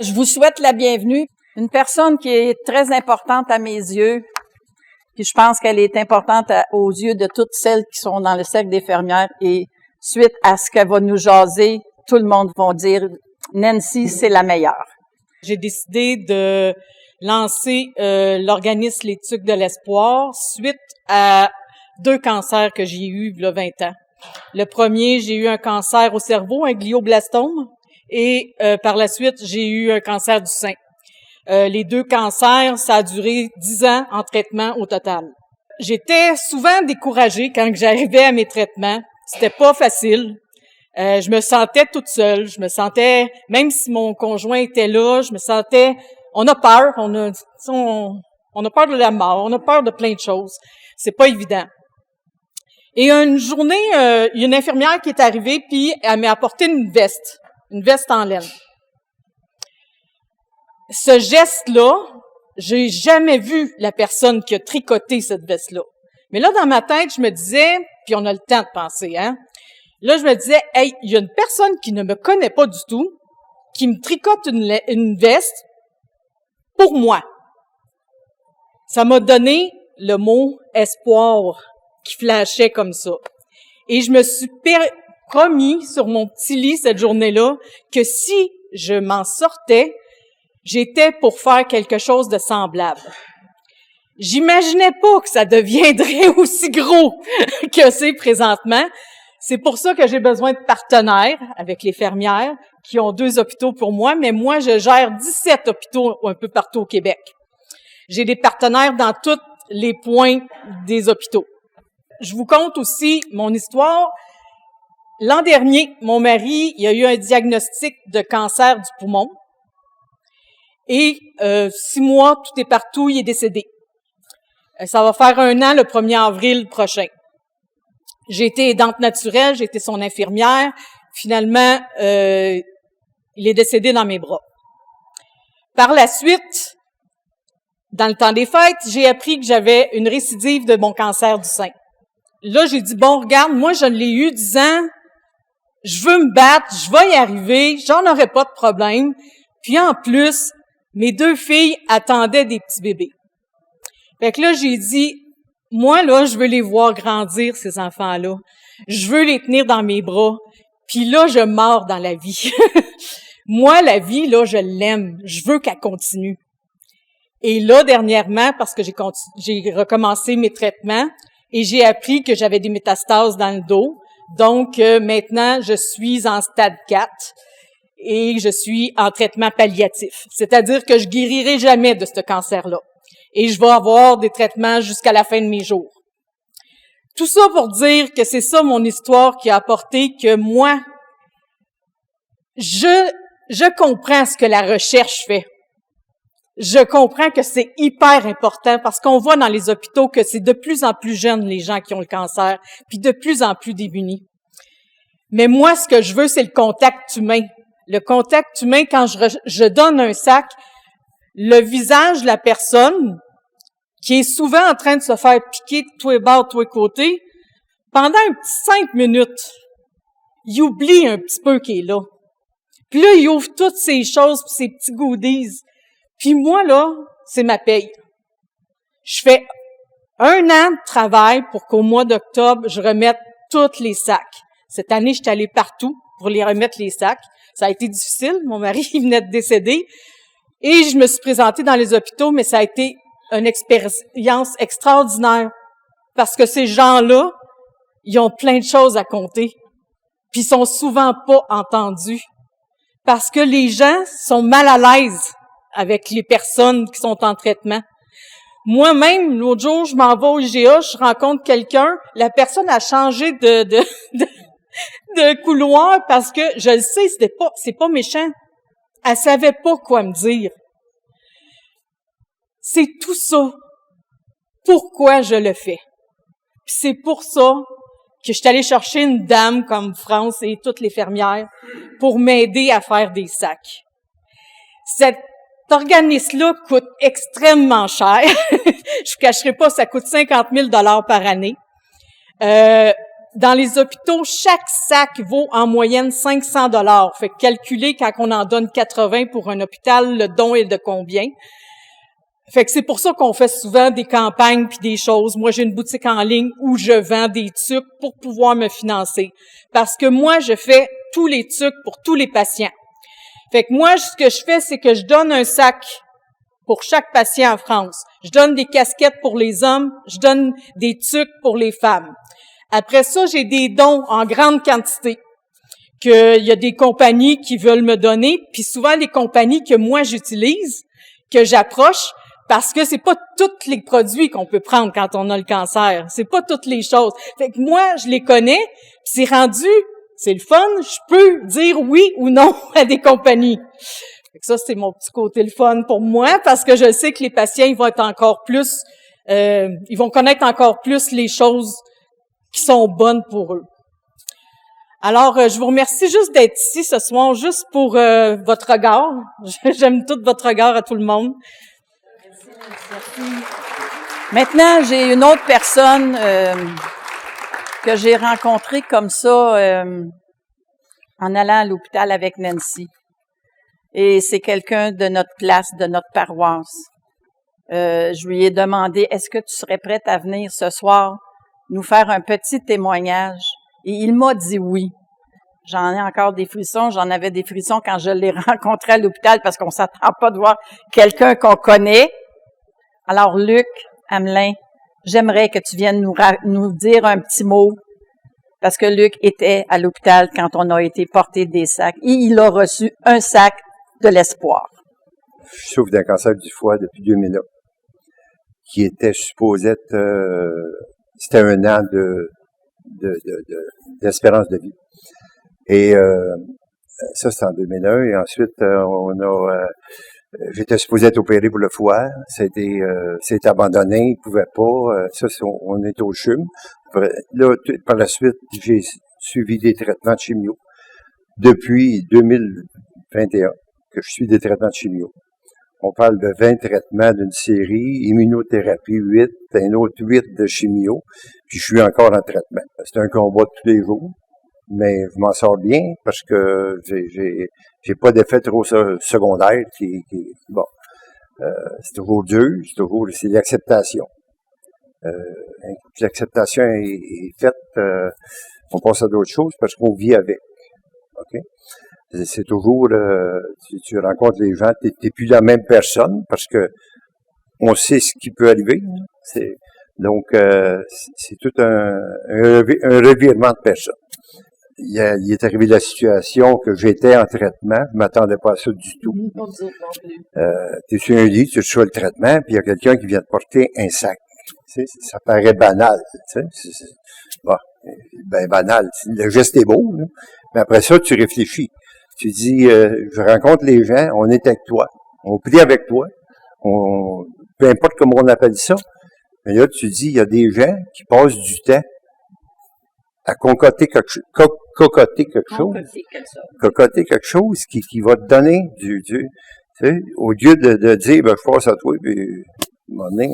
Je vous souhaite la bienvenue. Une personne qui est très importante à mes yeux, puis je pense qu'elle est importante aux yeux de toutes celles qui sont dans le cercle des fermières. Et suite à ce qu'elle va nous jaser, tout le monde va dire « Nancy, c'est la meilleure ». J'ai décidé de lancer l'organisme Les Tucs de l'Espoir suite à 2 cancers que j'ai eus il y a 20 ans. Le premier, j'ai eu un cancer au cerveau, un glioblastome, et par la suite, j'ai eu un cancer du sein. Les 2 cancers, ça a duré 10 ans en traitement au total. J'étais souvent découragée quand j'arrivais à mes traitements. C'était pas facile. Je me sentais toute seule. Je me sentais, même si mon conjoint était là, je me sentais, on a peur, on a peur de la mort, on a peur de plein de choses. C'est pas évident. Et une journée, il y a une infirmière qui est arrivée, puis elle m'a apporté une veste en laine. Ce geste-là, j'ai jamais vu la personne qui a tricoté cette veste-là. Mais là, dans ma tête, je me disais, puis on a le temps de penser, hein. Là, je me disais, hey, il y a une personne qui ne me connaît pas du tout, qui me tricote une veste pour moi. Ça m'a donné le mot espoir qui flashait comme ça. Et je me suis promis sur mon petit lit cette journée-là que si je m'en sortais, j'étais pour faire quelque chose de semblable. J'imaginais pas que ça deviendrait aussi gros que c'est présentement. C'est pour ça que j'ai besoin de partenaires avec les fermières qui ont 2 hôpitaux pour moi, mais moi, je gère 17 hôpitaux un peu partout au Québec. J'ai des partenaires dans tous les points des hôpitaux. Je vous conte aussi mon histoire. L'an dernier, mon mari, il a eu un diagnostic de cancer du poumon. Et 6 mois, tout est partout, il est décédé. Ça va faire 1 an le 1er avril prochain. J'ai été aidante naturelle, j'ai été son infirmière. Finalement, il est décédé dans mes bras. Par la suite, dans le temps des fêtes, j'ai appris que j'avais une récidive de mon cancer du sein. Là, j'ai dit, bon, regarde, moi, je l'ai eu 10 ans, je veux me battre, je vais y arriver, j'en aurai pas de problème. Puis en plus, mes 2 filles attendaient des petits bébés. Fait que là, j'ai dit, moi, là, je veux les voir grandir, ces enfants-là. Je veux les tenir dans mes bras. Puis là, je mords dans la vie. Moi, la vie, là, je l'aime. Je veux qu'elle continue. Et là, dernièrement, parce que j'ai recommencé mes traitements et j'ai appris que j'avais des métastases dans le dos. Donc, maintenant, je suis en stade 4 et je suis en traitement palliatif. C'est-à-dire que je guérirai jamais de ce cancer-là. Et je vais avoir des traitements jusqu'à la fin de mes jours. Tout ça pour dire que c'est ça mon histoire qui a apporté que moi, je comprends ce que la recherche fait. Je comprends que c'est hyper important parce qu'on voit dans les hôpitaux que c'est de plus en plus jeunes les gens qui ont le cancer, puis de plus en plus démunis. Mais moi, ce que je veux, c'est le contact humain. Le contact humain, quand je donne un sac, le visage de la personne, qui est souvent en train de se faire piquer de tous les bords, de tous les côtés, pendant un petit 5 minutes, il oublie un petit peu qu'il est là. Puis là, il ouvre toutes ces choses, puis ces petits goodies. Puis moi, là, c'est ma paye. Je fais 1 an de travail pour qu'au mois d'octobre, je remette tous les sacs. Cette année, je suis allée partout pour les remettre les sacs. Ça a été difficile. Mon mari, il venait de décéder. Et je me suis présentée dans les hôpitaux, mais ça a été une expérience extraordinaire. Parce que ces gens-là, ils ont plein de choses à compter. Puis ils sont souvent pas entendus. Parce que les gens sont mal à l'aise avec les personnes qui sont en traitement. Moi-même, l'autre jour, je m'en vais au IGA, je rencontre quelqu'un, la personne a changé de couloir parce que, je le sais, c'est pas méchant. Elle savait pas quoi me dire. C'est tout ça. Pourquoi je le fais? Puis c'est pour ça que je suis allée chercher une dame comme France et toutes les fermières pour m'aider à faire des sacs. Cet organisme-là coûte extrêmement cher. Je vous cacherai pas, ça coûte 50 000 $ par année. dans les hôpitaux, chaque sac vaut en moyenne 500 $. Fait que calculer quand on en donne 80 pour un hôpital, le don est de combien? Fait que c'est pour ça qu'on fait souvent des campagnes puis des choses. Moi, j'ai une boutique en ligne où je vends des tucs pour pouvoir me financer. Parce que moi, je fais tous les tucs pour tous les patients. Fait que moi, ce que je fais, c'est que je donne un sac pour chaque patient en France. Je donne des casquettes pour les hommes, je donne des tucs pour les femmes. Après ça, j'ai des dons en grande quantité qu'il y a des compagnies qui veulent me donner, puis souvent les compagnies que moi j'utilise, que j'approche, parce que c'est pas tous les produits qu'on peut prendre quand on a le cancer. C'est pas toutes les choses. Fait que moi, je les connais, puis c'est rendu, c'est le fun, je peux dire oui ou non à des compagnies. Fait que ça, c'est mon petit côté le fun pour moi, parce que je sais que les patients, ils vont être encore plus, ils vont connaître encore plus les choses qui sont bonnes pour eux. Alors, je vous remercie juste d'être ici ce soir, juste pour votre regard. J'aime tout votre regard à tout le monde. Maintenant, j'ai une autre personne que j'ai rencontrée comme ça en allant à l'hôpital avec Nancy. Et c'est quelqu'un de notre place, de notre paroisse. Je lui ai demandé, est-ce que tu serais prête à venir ce soir nous faire un petit témoignage? Et il m'a dit oui. J'en ai encore des frissons. J'en avais des frissons quand je l'ai rencontré à l'hôpital parce qu'on s'attend pas de voir quelqu'un qu'on connaît. Alors, Luc Hamelin, j'aimerais que tu viennes nous dire un petit mot parce que Luc était à l'hôpital quand on a été porter des sacs et il a reçu un sac de l'espoir. Je souffre d'un cancer du foie depuis 2001 qui était supposé être... c'était 1 an d'espérance de vie. Et ça, c'est en 2001. Et ensuite, j'étais supposé être opéré pour le foie. C'était abandonné. Il pouvait pas. Ça, on est au CHUM. Là, par la suite, j'ai suivi des traitements de chimio. Depuis 2021, que je suis des traitements de chimio. On parle de 20 traitements d'une série, immunothérapie 8, un autre 8 de chimio, puis je suis encore en traitement. C'est un combat de tous les jours, mais je m'en sors bien parce que j'ai pas d'effet trop secondaire bon. C'est toujours dur, c'est l'acceptation. L'acceptation est faite, on passe à d'autres choses parce qu'on vit avec. OK? C'est toujours, tu rencontres les gens, t'es plus la même personne parce que on sait ce qui peut arriver. Donc, c'est tout un revirement de personne. Il est arrivé la situation que j'étais en traitement, je m'attendais pas à ça du tout. T'es sur un lit, tu reçois le traitement, puis il y a quelqu'un qui vient te porter un sac. Tu sais, ça paraît banal. Tu sais, bon, ben banal. Le geste est beau, là, mais après ça, tu réfléchis. Tu dis, je rencontre les gens, on est avec toi, on prie avec toi, peu importe comment on appelle ça, mais là, tu dis, il y a des gens qui passent du temps à concocter quelque chose qui va te donner tu sais, au lieu de dire, ben, je passe à toi, puis, à un moment donné,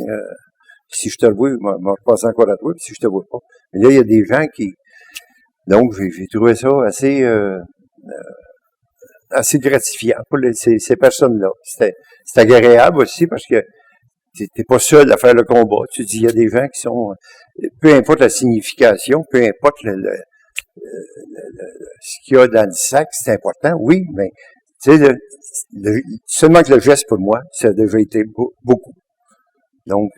si je te le vois, je passe encore à toi, puis si je te vois pas. Mais là, il y a des gens qui, donc, j'ai trouvé ça assez gratifiant pour ces personnes-là. C'est agréable aussi parce que t'es pas seul à faire le combat. Tu dis, il y a des gens qui sont, peu importe la signification, peu importe ce qu'il y a dans le sac, c'est important, oui, mais tu sais, seulement que le geste pour moi, ça a déjà été beaucoup. Donc,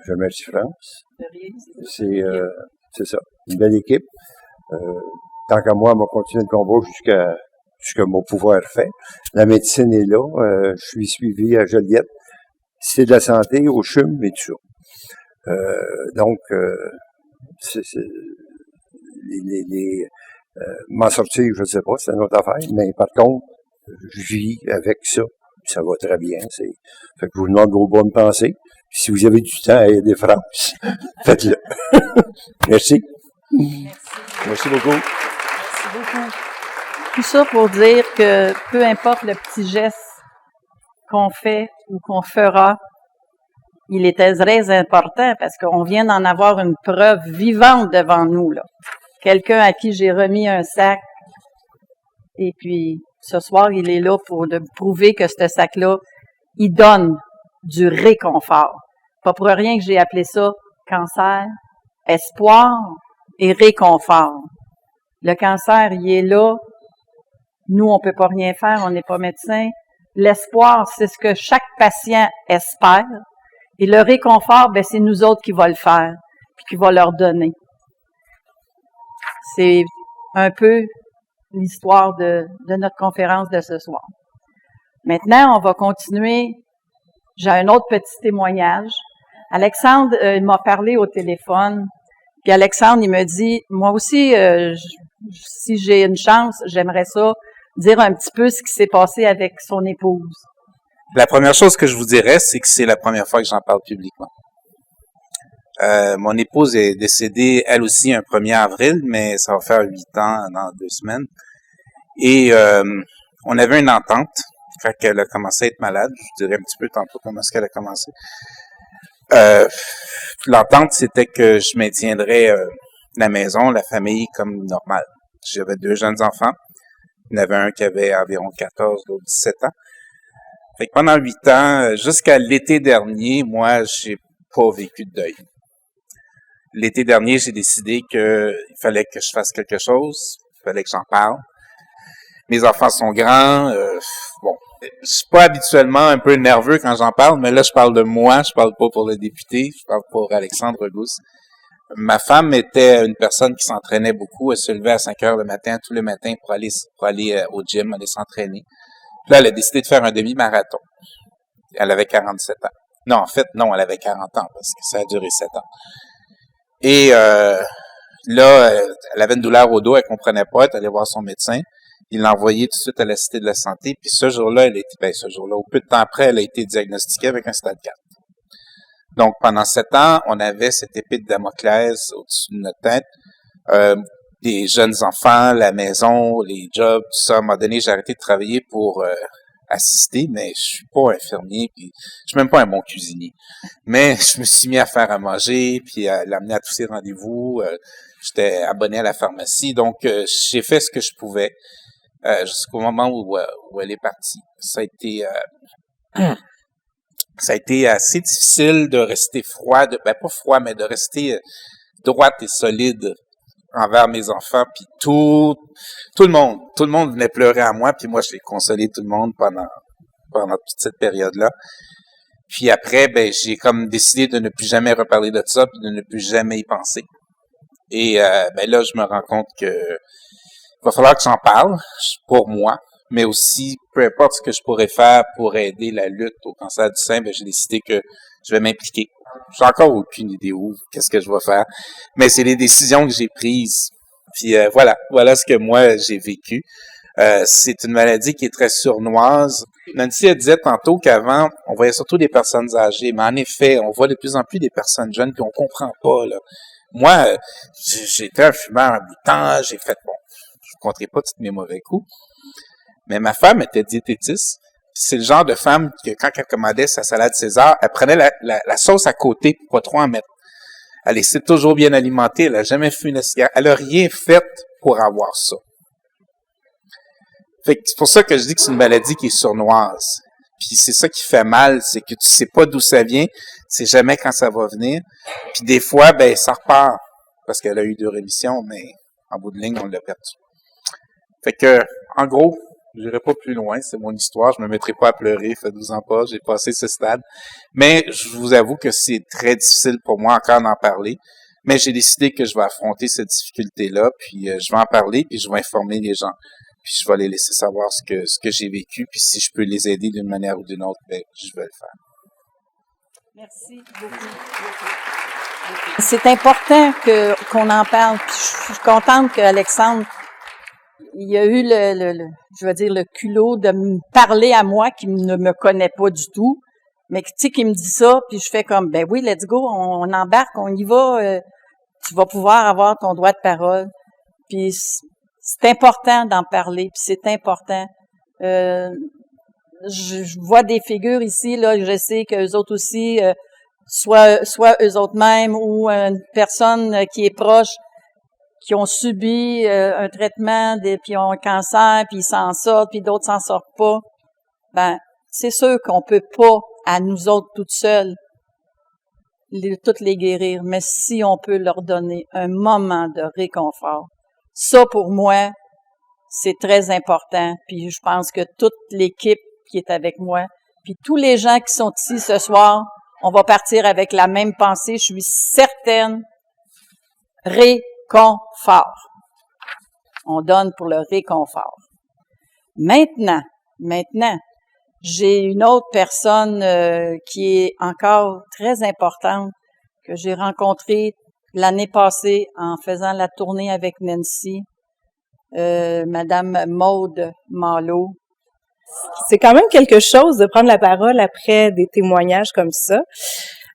je remercie France. C'est ça, une belle équipe. Tant qu'à moi, on va continuer le combat jusqu'à mon pouvoir fait. La médecine est là. Je suis suivi à Joliette. C'est de la santé, au CHUM et tout ça. Donc, m'en sortir, je ne sais pas, c'est une autre affaire. Mais par contre, je vis avec ça. Ça va très bien. Fait que je vous demande vos bonnes pensées. Puis si vous avez du temps à aider France, faites-le. Merci. Merci beaucoup. Merci beaucoup. Tout ça pour dire que peu importe le petit geste qu'on fait ou qu'on fera, il était très important parce qu'on vient d'en avoir une preuve vivante devant nous, là. Quelqu'un à qui j'ai remis un sac, et puis ce soir, il est là pour prouver que ce sac-là, il donne du réconfort. Pas pour rien que j'ai appelé ça cancer, espoir et réconfort. Le cancer, il est là. Nous, on peut pas rien faire, on n'est pas médecin. L'espoir, c'est ce que chaque patient espère. Et le réconfort, ben, c'est nous autres qui va le faire, puis qui va leur donner. C'est un peu l'histoire de notre conférence de ce soir. Maintenant, on va continuer. J'ai un autre petit témoignage. Alexandre, il m'a parlé au téléphone. Puis Alexandre, il me dit, moi aussi, si j'ai une chance, j'aimerais ça, dire un petit peu ce qui s'est passé avec son épouse. La première chose que je vous dirais, c'est que c'est la première fois que j'en parle publiquement. Mon épouse est décédée, elle aussi, un 1er avril, mais ça va faire 8 ans dans 2 semaines. Et on avait une entente quand elle a commencé à être malade. Je dirais un petit peu tantôt comment est-ce qu'elle a commencé. L'entente, c'était que je maintiendrais la maison, la famille comme normal. J'avais 2 jeunes enfants. Il y en avait un qui avait environ 14, l'autre 17 ans. Fait que pendant 8 ans, jusqu'à l'été dernier, moi, j'ai pas vécu de deuil. L'été dernier, j'ai décidé qu'il fallait que je fasse quelque chose. Il fallait que j'en parle. Mes enfants sont grands. Bon, je suis pas habituellement un peu nerveux quand j'en parle, mais là, je parle de moi. Je parle pas pour le député. Je parle pour Alexandre Gousse. Ma femme était une personne qui s'entraînait beaucoup. Elle se levait à 5 heures le matin, tous les matins, pour aller au gym, aller s'entraîner. Puis là, elle a décidé de faire un demi-marathon. Elle avait 47 ans. Non, en fait, non, elle avait 40 ans, parce que ça a duré 7 ans. Et là, elle avait une douleur au dos, elle comprenait pas, elle est allée voir son médecin. Il l'a envoyée tout de suite à la Cité de la Santé. Puis ce jour-là, au peu de temps après, elle a été diagnostiquée avec un stade 4. Donc, pendant 7 ans, on avait cette épée de Damoclès au-dessus de notre tête. Des jeunes enfants, la maison, les jobs, tout ça. À un moment donné, j'ai arrêté de travailler pour assister, mais je suis pas infirmier, puis je suis même pas un bon cuisinier. Mais je me suis mis à faire à manger, puis à l'amener à tous ses rendez-vous. J'étais abonné à la pharmacie, donc j'ai fait ce que je pouvais jusqu'au moment où elle est partie. Ça a été assez difficile de rester froid, pas froid, mais de rester droite et solide envers mes enfants, puis tout le monde venait pleurer à moi, puis moi j'ai consolé tout le monde pendant toute cette période-là. Puis après, j'ai comme décidé de ne plus jamais reparler de ça, puis de ne plus jamais y penser. Et là, je me rends compte que il va falloir que j'en parle pour moi, mais aussi peu importe ce que je pourrais faire pour aider la lutte au cancer du sein, j'ai décidé que je vais m'impliquer. J'ai encore aucune idée qu'est-ce que je vais faire, mais c'est les décisions que j'ai prises. Puis voilà ce que moi j'ai vécu. C'est une maladie qui est très sournoise. Nancy elle disait tantôt qu'avant, on voyait surtout des personnes âgées, mais en effet, on voit de plus en plus des personnes jeunes puis on comprend pas, là. Moi, j'étais un fumeur un bout de temps, j'ai fait, je ne compterai pas tous mes mauvais coups, mais ma femme était diététiste. C'est le genre de femme que quand elle commandait sa salade César, elle prenait la sauce à côté pour pas trop en mettre. Elle essaie toujours bien alimentée, elle a jamais fumé une cigarette, elle a rien fait pour avoir ça. Fait que c'est pour ça que je dis que c'est une maladie qui est sournoise. Puis c'est ça qui fait mal, c'est que tu sais pas d'où ça vient, tu sais jamais quand ça va venir. Puis des fois, ça repart, parce qu'elle a eu 2 rémissions, mais en bout de ligne, on l'a perdu. Fait que, en gros, je n'irai pas plus loin, c'est mon histoire, je me mettrai pas à pleurer, faites-vous en pas, j'ai passé ce stade. Mais je vous avoue que c'est très difficile pour moi encore d'en parler. Mais j'ai décidé que je vais affronter cette difficulté-là, puis je vais en parler, puis je vais informer les gens. Puis je vais les laisser savoir ce que j'ai vécu, puis si je peux les aider d'une manière ou d'une autre, je vais le faire. Merci beaucoup. C'est important qu'on en parle. Puis je suis contente qu'Alexandre, il a eu le culot de me parler à moi qui ne me connaît pas du tout, mais tu sais, qui me dit ça, puis je fais comme, oui, let's go, on embarque, on y va, tu vas pouvoir avoir ton droit de parole. Puis c'est important d'en parler, puis c'est important. Je vois des figures ici, là, je sais qu'eux autres aussi soit eux autres mêmes ou une personne qui est proche, qui ont subi un traitement, puis ont un cancer, puis ils s'en sortent, puis d'autres s'en sortent pas, ben c'est sûr qu'on peut pas, à nous autres toutes seules, toutes les guérir, mais si on peut leur donner un moment de réconfort, ça pour moi, c'est très important, puis je pense que toute l'équipe qui est avec moi, puis tous les gens qui sont ici ce soir, on va partir avec la même pensée, je suis certaine, réconfort. On donne pour le réconfort. Maintenant, j'ai une autre personne qui est encore très importante que j'ai rencontrée l'année passée en faisant la tournée avec Nancy, Madame Maude Malo. C'est quand même quelque chose de prendre la parole après des témoignages comme ça.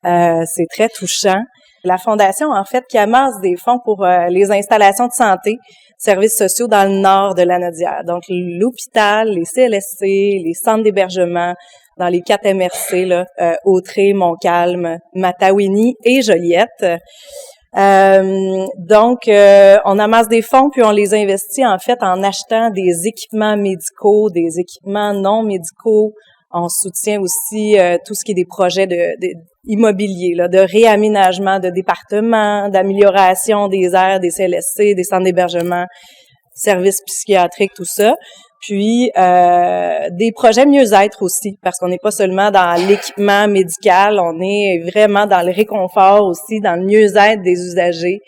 C'est très touchant. La Fondation, en fait, qui amasse des fonds pour les installations de santé, services sociaux dans le nord de la Naudière. Donc, l'hôpital, les CLSC, les centres d'hébergement dans les 4 MRC, là, Autrey, Montcalm, Matawini et Joliette. Donc, on amasse des fonds puis on les investit en fait en achetant des équipements médicaux, des équipements non médicaux. On soutient aussi tout ce qui est des projets de immobiliers, là, de réaménagement de départements, d'amélioration des aires, des CLSC, des centres d'hébergement, services psychiatriques, tout ça. Puis des projets mieux-être aussi, parce qu'on n'est pas seulement dans l'équipement médical, on est vraiment dans le réconfort aussi, dans le mieux-être des usagers.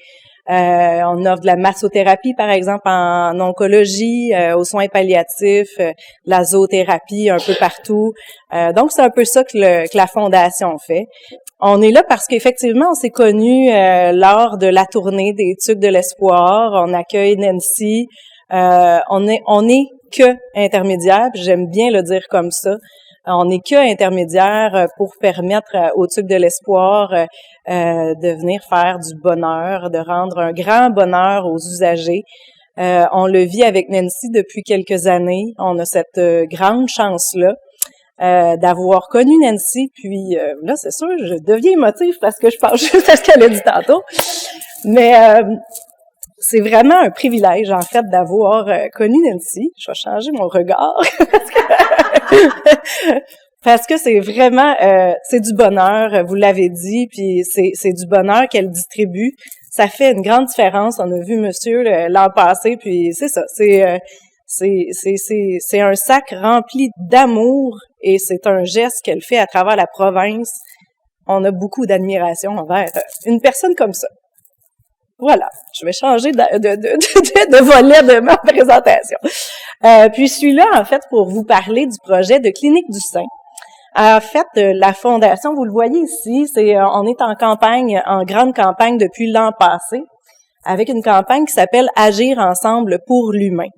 On offre de la massothérapie, par exemple, en oncologie, aux soins palliatifs, la zoothérapie un peu partout. Donc, c'est un peu ça que la Fondation fait. On est là parce qu'effectivement, on s'est connus lors de la tournée des Tucs de l'Espoir. On accueille Nancy. On est que intermédiaire, puis j'aime bien le dire comme ça. On n'est que intermédiaire pour permettre aux Tucs de l'Espoir de venir faire du bonheur, de rendre un grand bonheur aux usagers. On le vit avec Nancy depuis quelques années. On a cette grande chance-là d'avoir connu Nancy. Puis là, c'est sûr, je deviens émotive parce que je pense juste à ce qu'elle a dit tantôt. Mais c'est vraiment un privilège, en fait, d'avoir connu Nancy. Je vais changer mon regard. Parce que c'est vraiment, c'est du bonheur, vous l'avez dit, puis c'est du bonheur qu'elle distribue. Ça fait une grande différence. On a vu monsieur l'an passé, puis c'est ça. C'est un sac rempli d'amour et c'est un geste qu'elle fait à travers la province. On a beaucoup d'admiration envers une personne comme ça. Voilà, je vais changer de volet de ma présentation. Puis je suis là, en fait, pour vous parler du projet de Clinique du Sein. En fait, la Fondation, vous le voyez ici, on est en campagne, en grande campagne depuis l'an passé, avec une campagne qui s'appelle « Agir ensemble pour l'humain ».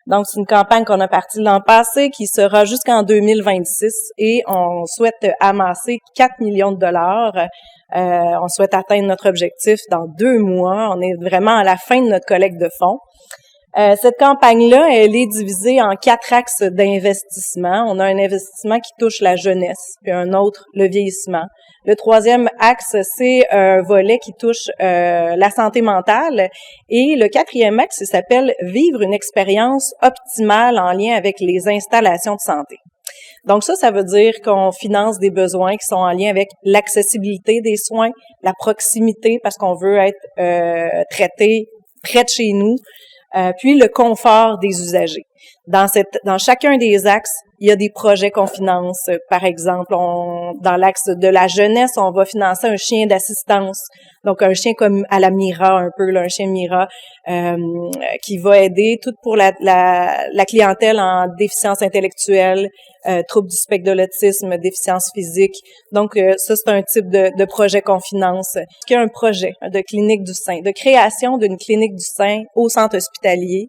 Donc, c'est une campagne qu'on a partie l'an passé, qui sera jusqu'en 2026, et on souhaite amasser 4 millions de dollars. On souhaite atteindre notre objectif dans 2 mois. On est vraiment à la fin de notre collecte de fonds. Cette campagne-là, elle est divisée en 4 axes d'investissement. On a un investissement qui touche la jeunesse, puis un autre, le vieillissement. Le 3e axe, c'est un volet qui touche la santé mentale. Et le 4e axe, il s'appelle « Vivre une expérience optimale en lien avec les installations de santé ». Donc ça veut dire qu'on finance des besoins qui sont en lien avec l'accessibilité des soins, la proximité, parce qu'on veut être traité près de chez nous, puis le confort des usagers. Dans chacun des axes, il y a des projets qu'on finance. Par exemple, dans l'axe de la jeunesse, on va financer un chien d'assistance. Donc, un chien comme à la Mira, un peu, là, un chien Mira, qui va aider tout pour la clientèle en déficience intellectuelle, troubles du spectre de l'autisme, déficience physique. Donc, ça, c'est un type de projet qu'on finance. Il y a un projet de clinique du sein, de création d'une clinique du sein au centre hospitalier.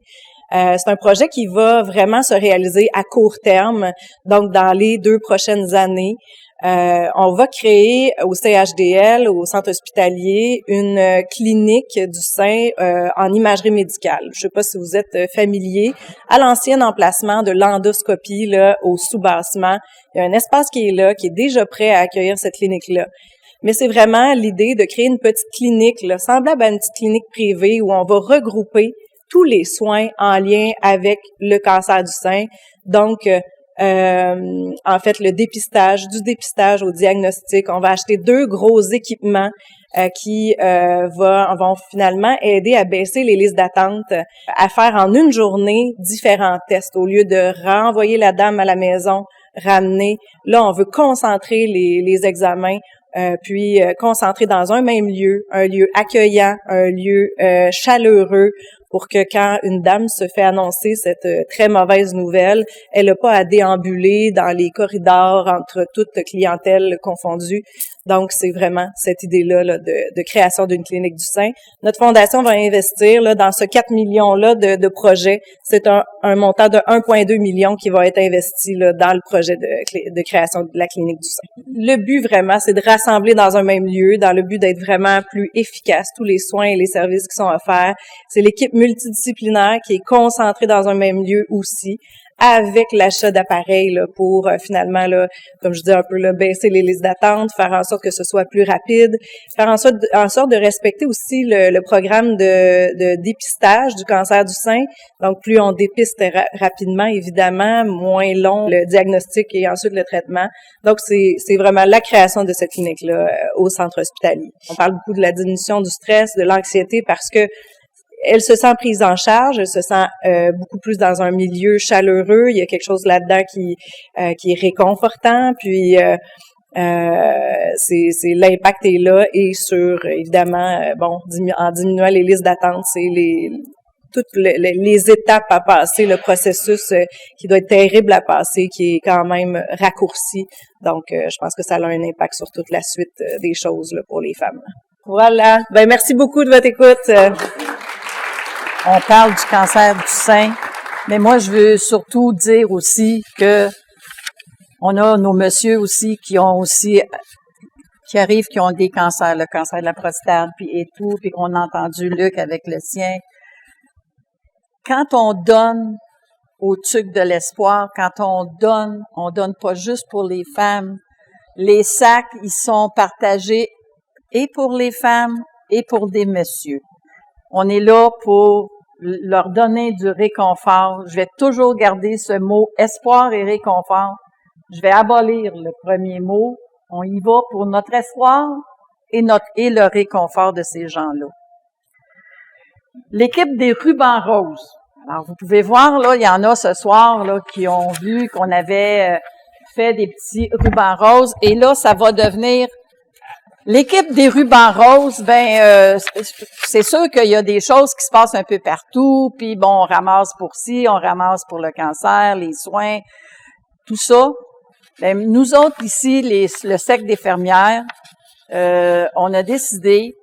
C'est un projet qui va vraiment se réaliser à court terme, donc dans les 2 prochaines années. On va créer au CHDL, au centre hospitalier, une clinique du sein en imagerie médicale. Je sais pas si vous êtes familier. À l'ancien emplacement de l'endoscopie, là, au sous-bassement, il y a un espace qui est là, qui est déjà prêt à accueillir cette clinique-là. Mais c'est vraiment l'idée de créer une petite clinique, là, semblable à une petite clinique privée où on va regrouper tous les soins en lien avec le cancer du sein. Donc, en fait, du dépistage au diagnostic. On va acheter 2 gros équipements qui vont finalement aider à baisser les listes d'attente, à faire en une journée différents tests au lieu de renvoyer la dame à la maison, ramener. Là, on veut concentrer les examens, puis concentrer dans un même lieu, un lieu accueillant, un lieu chaleureux, pour que quand une dame se fait annoncer cette très mauvaise nouvelle, elle n'a pas à déambuler dans les corridors entre toute clientèle confondue. Donc, c'est vraiment cette idée-là là, de création d'une clinique du sein. Notre fondation va investir là, dans ce 4 millions-là de projets. C'est un montant de 1,2 million qui va être investi là, dans le projet de création de la clinique du sein. Le but, vraiment, c'est de rassembler dans un même lieu, dans le but d'être vraiment plus efficace, tous les soins et les services qui sont offerts. C'est l'équipe multidisciplinaire qui est concentrée dans un même lieu aussi, avec l'achat d'appareils là, pour finalement, là, comme je dis un peu, là, baisser les listes d'attente, faire en sorte que ce soit plus rapide, faire en sorte de respecter aussi le programme de dépistage du cancer du sein. Donc, plus on dépiste rapidement, évidemment, moins long le diagnostic et ensuite le traitement. Donc, c'est vraiment la création de cette clinique-là au centre hospitalier. On parle beaucoup de la diminution du stress, de l'anxiété, parce que elle se sent prise en charge, elle se sent beaucoup plus dans un milieu chaleureux. Il y a quelque chose là-dedans qui est réconfortant. Puis c'est l'impact est là et sur évidemment en diminuant les listes d'attente, c'est toutes les étapes à passer, le processus qui doit être terrible à passer, qui est quand même raccourci. Donc, je pense que ça a un impact sur toute la suite des choses là, pour les femmes. Voilà. Ben merci beaucoup de votre écoute. On parle du cancer du sein, mais moi, je veux surtout dire aussi que on a nos messieurs aussi qui arrivent, qui ont des cancers, le cancer de la prostate, puis qu'on a entendu Luc avec le sien. Quand on donne au TUC de l'espoir, quand on donne pas juste pour les femmes. Les sacs, ils sont partagés et pour les femmes et pour des messieurs. On est là pour leur donner du réconfort. Je vais toujours garder ce mot espoir et réconfort. Je vais abolir le premier mot. On y va pour notre espoir et le réconfort de ces gens-là. L'équipe des rubans roses. Alors, vous pouvez voir, là, il y en a ce soir, là, qui ont vu qu'on avait fait des petits rubans roses. Et là, ça va devenir l'équipe des rubans roses. C'est sûr qu'il y a des choses qui se passent un peu partout. Puis bon, on ramasse pour ci, on ramasse pour le cancer, les soins, tout ça. Ben, nous autres ici, le cercle des fermières, on a décidé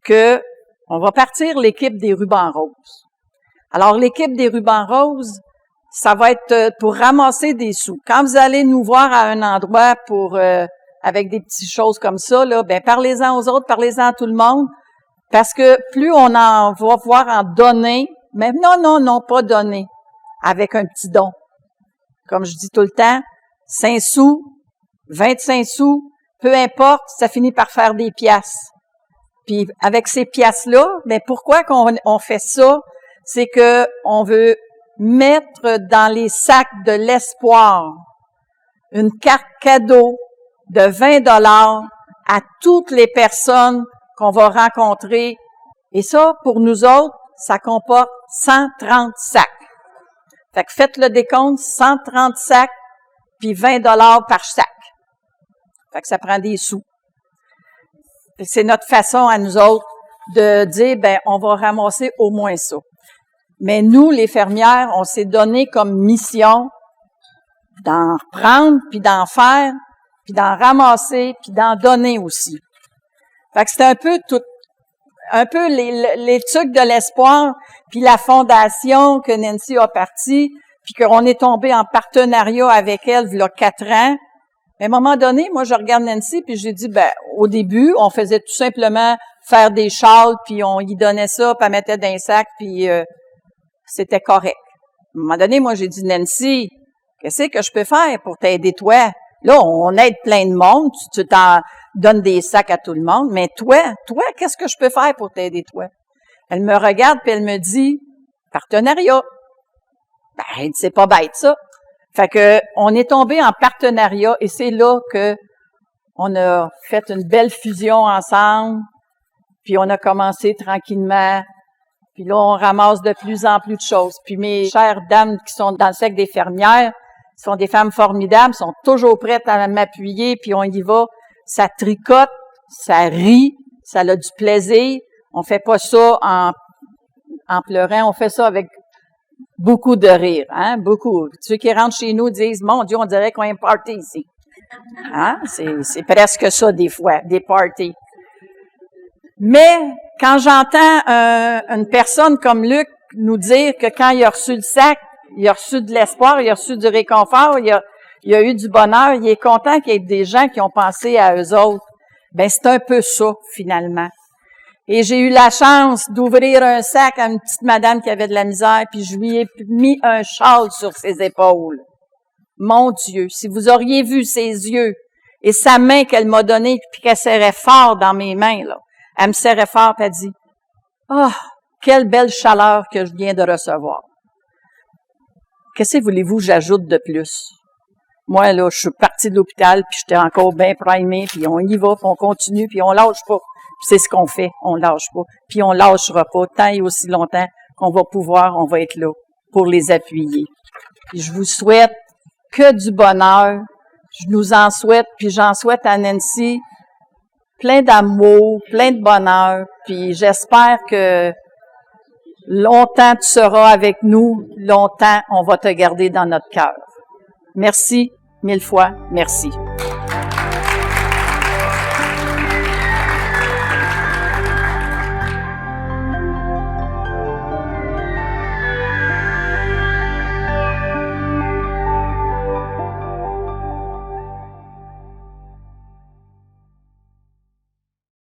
que on va partir l'équipe des rubans roses. Alors, l'équipe des rubans roses, ça va être pour ramasser des sous. Quand vous allez nous voir à un endroit avec des petites choses comme ça, là, ben parlez-en aux autres, parlez-en à tout le monde, parce que plus on en va voir en donner, mais non, pas donner, avec un petit don. Comme je dis tout le temps, 5 sous, 25 sous, peu importe, ça finit par faire des piastres. Puis avec ces piastres-là, mais pourquoi qu'on fait ça? C'est que on veut mettre dans les sacs de l'espoir une carte cadeau de 20 $ à toutes les personnes qu'on va rencontrer. Et ça, pour nous autres, ça comporte 130 sacs. Fait que faites le décompte, 130 sacs, puis 20 $ par sac. Fait que ça prend des sous. C'est notre façon à nous autres de dire, ben, on va ramasser au moins ça. Mais nous, les fermières, on s'est donné comme mission d'en prendre, puis d'en faire, puis d'en ramasser, puis d'en donner aussi. Fait que c'était un peu les trucs de l'espoir, puis la fondation que Nancy a partie, puis qu'on est tombé en partenariat avec elle il y a 4 ans. Mais à un moment donné, moi, je regarde Nancy, puis j'ai dit, ben, au début, on faisait tout simplement faire des châles, puis on y donnait ça, puis elle mettait dans un sac, puis c'était correct. À un moment donné, moi, j'ai dit, Nancy, qu'est-ce que je peux faire pour t'aider, toi? Là, on aide plein de monde, tu t'en donnes des sacs à tout le monde, mais toi, qu'est-ce que je peux faire pour t'aider, toi? Elle me regarde puis elle me dit, partenariat. Ben, c'est pas bête, ça. Fait que, on est tombé en partenariat et c'est là que on a fait une belle fusion ensemble, puis on a commencé tranquillement, puis là, on ramasse de plus en plus de choses. Puis mes chères dames qui sont dans le cercle des fermières, sont des femmes formidables, sont toujours prêtes à m'appuyer, puis on y va. Ça tricote, ça rit, ça a du plaisir. On fait pas ça en pleurant, on fait ça avec beaucoup de rire, hein, beaucoup. Ceux qui rentrent chez nous disent, mon Dieu, on dirait qu'on a un party ici. Hein? C'est presque ça des fois, des parties. Mais quand j'entends une personne comme Luc nous dire que quand il a reçu le sac, il a reçu de l'espoir, il a reçu du réconfort, il a eu du bonheur, il est content qu'il y ait des gens qui ont pensé à eux autres. Ben c'est un peu ça, finalement. Et j'ai eu la chance d'ouvrir un sac à une petite madame qui avait de la misère, puis je lui ai mis un châle sur ses épaules. Mon Dieu, si vous auriez vu ses yeux et sa main qu'elle m'a donnée, puis qu'elle serrait fort dans mes mains, là. Elle me serrait fort, puis elle dit, « Ah, quelle belle chaleur que je viens de recevoir. » Qu'est-ce que voulez-vous que j'ajoute de plus? Moi, là, je suis partie de l'hôpital, puis j'étais encore bien primée, puis on y va, puis on continue, puis on lâche pas. Puis c'est ce qu'on fait, on lâche pas. Puis on lâchera pas tant et aussi longtemps qu'on va pouvoir, on va être là pour les appuyer. Puis je vous souhaite que du bonheur. Je nous en souhaite, puis j'en souhaite à Nancy plein d'amour, plein de bonheur. Puis j'espère que longtemps tu seras avec nous, longtemps on va te garder dans notre cœur. Merci, 1000 fois, merci.